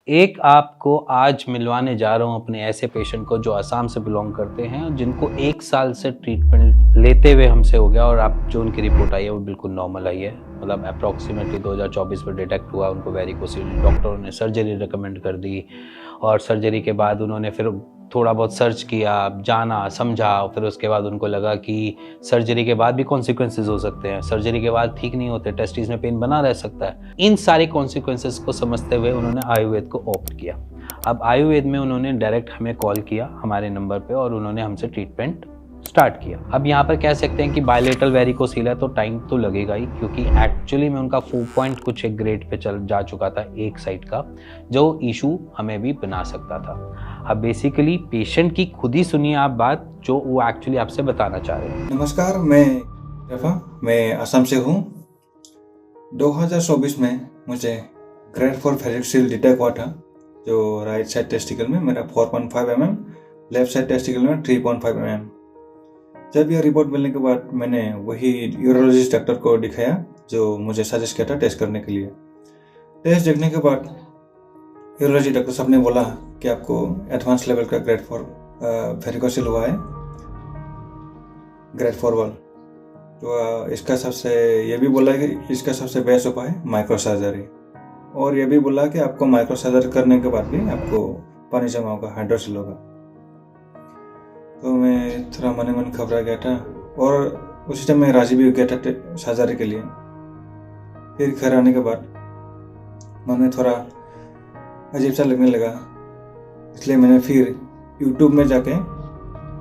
एक आपको आज मिलवाने जा रहा हूँ अपने ऐसे पेशेंट को जो असम से बिलोंग करते हैं और जिनको 1 साल से ट्रीटमेंट लेते हुए हमसे हो गया और आप जो उनकी रिपोर्ट आई है वो बिल्कुल नॉर्मल आई है। मतलब अप्रॉक्सीमेटली 2024 में डिटेक्ट हुआ उनको वेरिकोसिल। डॉक्टरों ने सर्जरी रिकमेंड कर दी और सर्जरी के बाद उन्होंने फिर थोड़ा बहुत सर्च किया, जाना, समझा, फिर उसके बाद उनको लगा कि सर्जरी के बाद भी कॉन्सिक्वेंसेस हो सकते हैं, सर्जरी के बाद ठीक नहीं होते, टेस्टिस में पेन बना रह सकता है। इन सारे कॉन्सिक्वेंसेस को समझते हुए उन्होंने आयुर्वेद को ऑप्ट किया। अब आयुर्वेद में उन्होंने डायरेक्ट हमें कॉल किया हमारे नंबर पे और उन्होंने हमसे ट्रीटमेंट स्टार्ट किया। अब यहाँ पर कह सकते हैं कि बायलेटरल वेरिकोसिल है तो टाइम तो लगेगा ही, क्योंकि एक्चुअली में उनका 4 पॉइंट कुछ एक ग्रेड पे चल जा चुका था एक साइड का, जो इशू हमें भी बना सकता था। अब बेसिकली पेशेंट की खुद ही सुनिए आप बात जो वो एक्चुअली आपसे बताना चाह रहे हैं। नमस्कार, मैं असम से हूँ। 2024 में मुझे ग्रेड 4 वेरिकोसिल डिटेक्ट हुआ था, जो राइट साइड टेस्टिकल में मेरा 4.5 mm, लेफ्ट साइड टेस्टिकल में 3.5 mm। जब यह रिपोर्ट मिलने के बाद मैंने वही यूरोलॉजिस्ट डॉक्टर को दिखाया जो मुझे सजेस्ट किया था टेस्ट करने के लिए। टेस्ट देखने के बाद यूरोलॉजी डॉक्टर साहब ने बोला कि आपको एडवांस लेवल का ग्रेड 4 वेरिकोसिल हुआ है, ग्रेड 4 तो इसका सबसे ये भी बोला कि इसका सबसे बेस्ट उपाय है माइक्रो सर्जरी, और ये भी बोला कि आपको माइक्रो सर्जरी करने के बाद भी आपको पानी जमा होगा, हाइड्रोसिल होगा। तो मैं थोड़ा मन मन घबरा गया था और उसी टाइम मैं राजी भी हो गया था सर्जरी के लिए। फिर घर आने के बाद मन में थोड़ा अजीब सा लगने लगा, इसलिए मैंने फिर यूट्यूब में जाके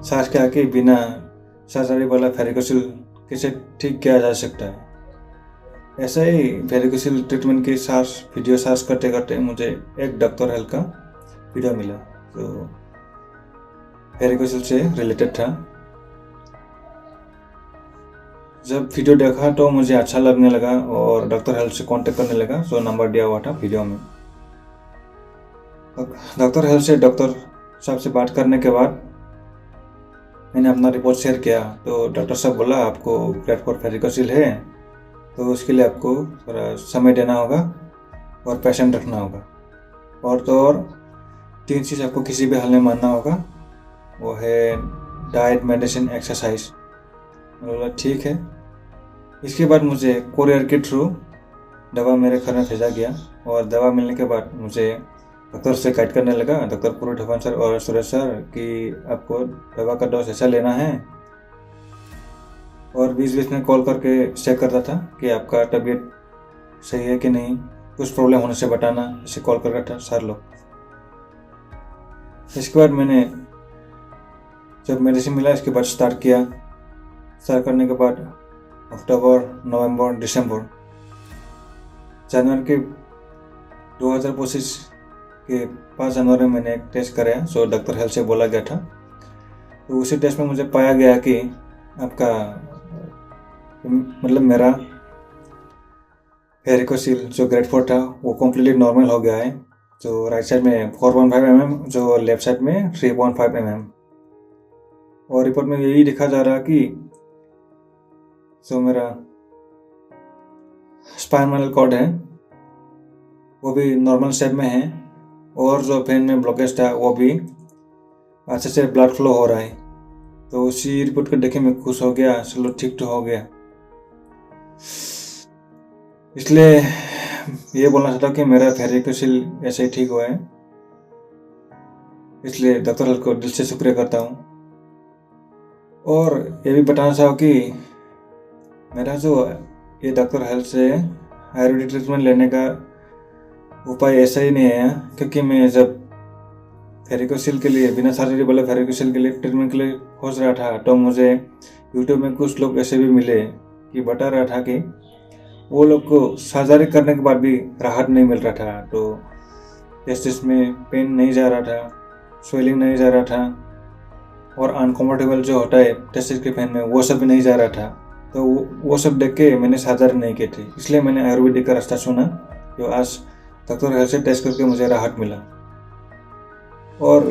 सर्च किया कि बिना सर्जरी वाला वेरिकोसिल कैसे ठीक किया जा सकता है। ऐसा ही वेरिकोसिल ट्रीटमेंट की वीडियो सर्च करते करते मुझे एक डॉक्टर हेल्थ का वीडियो मिला जो वेरिकोसिल से रिलेटेड था। जब वीडियो देखा तो मुझे अच्छा लगने लगा और डॉक्टर हेल्थ से कांटेक्ट करने लगा, जो नंबर दिया हुआ था वीडियो में। डॉक्टर हेल्थ से डॉक्टर साहब से बात करने के बाद मैंने अपना रिपोर्ट शेयर किया, तो डॉक्टर साहब बोला आपको ग्रेड 4 वेरिकोसिल है, तो उसके लिए आपको थोड़ा समय देना होगा और पेशेंट रखना होगा, और 3 चीज़ आपको किसी भी हाल में मानना होगा, वो है डाइट, मेडिसिन, एक्सरसाइज। बोला ठीक है। इसके बाद मुझे कोरियर के थ्रू दवा मेरे घर में भेजा गया और दवा मिलने के बाद मुझे डॉक्टर से गाइड करने लगा, डॉक्टर पुरुषोत्तम सर और सुरेश सर, कि आपको दवा का डोज ऐसा लेना है, और बीच बीच में कॉल करके चेक करता था कि आपका तबीयत सही है कि नहीं, कुछ प्रॉब्लम होने से बताना, इसे कॉल कर रहा था सर लोग। इसके बाद मैंने जब मेडिसिन मिला इसके बाद स्टार्ट किया। स्टार्ट करने के बाद अक्टूबर, नवंबर, दिसंबर, जनवरी के 2025 के 5 जनवरी में मैंने एक टेस्ट कराया जो डॉक्टर हेल्थ से बोला गया था। तो उसी टेस्ट में मुझे पाया गया कि आपका मतलब मेरा वेरिकोसिल जो ग्रेड 4 था वो कम्प्लीटली नॉर्मल हो गया है, जो राइट साइड में 4.5 mm, जो लेफ्ट साइड में 3.5 mm। और रिपोर्ट में यही लिखा जा रहा कि जो मेरा स्पाइनल कॉर्ड है वो भी नॉर्मल स्टेप में है, और जो वेन में ब्लॉकेज था वो भी अच्छे से ब्लड फ्लो हो रहा है। तो उसी रिपोर्ट को देखे मैं खुश हो गया, चलो ठीक तो हो गया। इसलिए ये बोलना चाहता हूँ कि मेरा वेरिकोसिल ऐसे ही ठीक हुआ है, इसलिए डॉक्टर हेल्थ को दिल से शुक्रिया करता हूँ। और ये भी बताना चाहूँ कि मेरा जो ये डॉक्टर हेल्थ से आयुर्वेदिक ट्रीटमेंट लेने का उपाय ऐसा ही नहीं है, क्योंकि मैं जब वेरिकोसिल के लिए बिना सर्जरी वाले वेरिकोसिल के लिए ट्रीटमेंट के लिए खोज रहा था, तो मुझे यूट्यूब में कुछ लोग ऐसे भी मिले कि बता रहा था कि वो लोग को सर्जरी करने के बाद भी राहत नहीं मिल रहा था, तो टेस्टिस में पेन नहीं जा रहा था, स्वेलिंग नहीं जा रहा था, और अनकम्फर्टेबल जो होता है टेस्टिस के पेन में वो सब भी नहीं जा रहा था। तो वो सब देख के मैंने सर्जरी नहीं की थी, इसलिए मैंने आयुर्वेदिक का रास्ता चुना, जो आज डॉक्टर हेल्थ से टेस्ट करके मुझे राहत मिला। और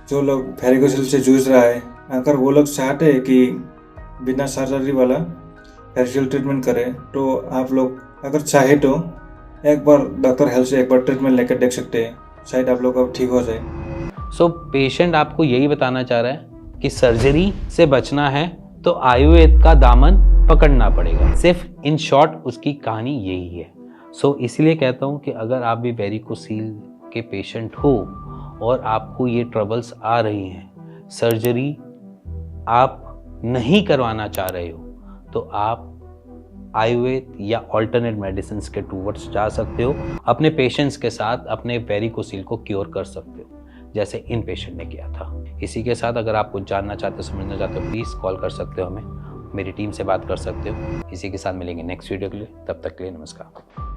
जो लोग वेरिकोसिल से जूझ रहा है, अगर वो लोग चाहते हैं कि बिना सर्जरी वाला वेरिकोसिल ट्रीटमेंट करें, तो आप लोग अगर चाहे तो एक बार डॉक्टर हेल्थ से एक बार ट्रीटमेंट लेकर देख सकते हैं, शायद आप लोग अब ठीक हो जाए। सो पेशेंट आपको यही बताना चाह रहा है कि सर्जरी से बचना है तो आयुर्वेद का दामन पकड़ना पड़ेगा। सिर्फ इन शॉर्ट उसकी कहानी यही है। सो इसलिए कहता हूँ कि अगर आप भी वेरिकोसील के पेशेंट हो और आपको ये ट्रबल्स आ रही हैं, सर्जरी आप नहीं करवाना चाह रहे हो, तो आप आयुर्वेद या ऑल्टरनेट मेडिसिन के टूवर्ड्स जा सकते हो। अपने पेशेंट्स के साथ अपने वेरिकोसील को क्योर कर सकते हो, जैसे इन पेशेंट ने किया था। इसी के साथ अगर आप कुछ जानना चाहते हो, समझना चाहते हो, प्लीज़ कॉल कर सकते हो हमें, मेरी टीम से बात कर सकते हो। इसी के साथ मिलेंगे नेक्स्ट वीडियो के लिए, तब तक के लिए नमस्कार।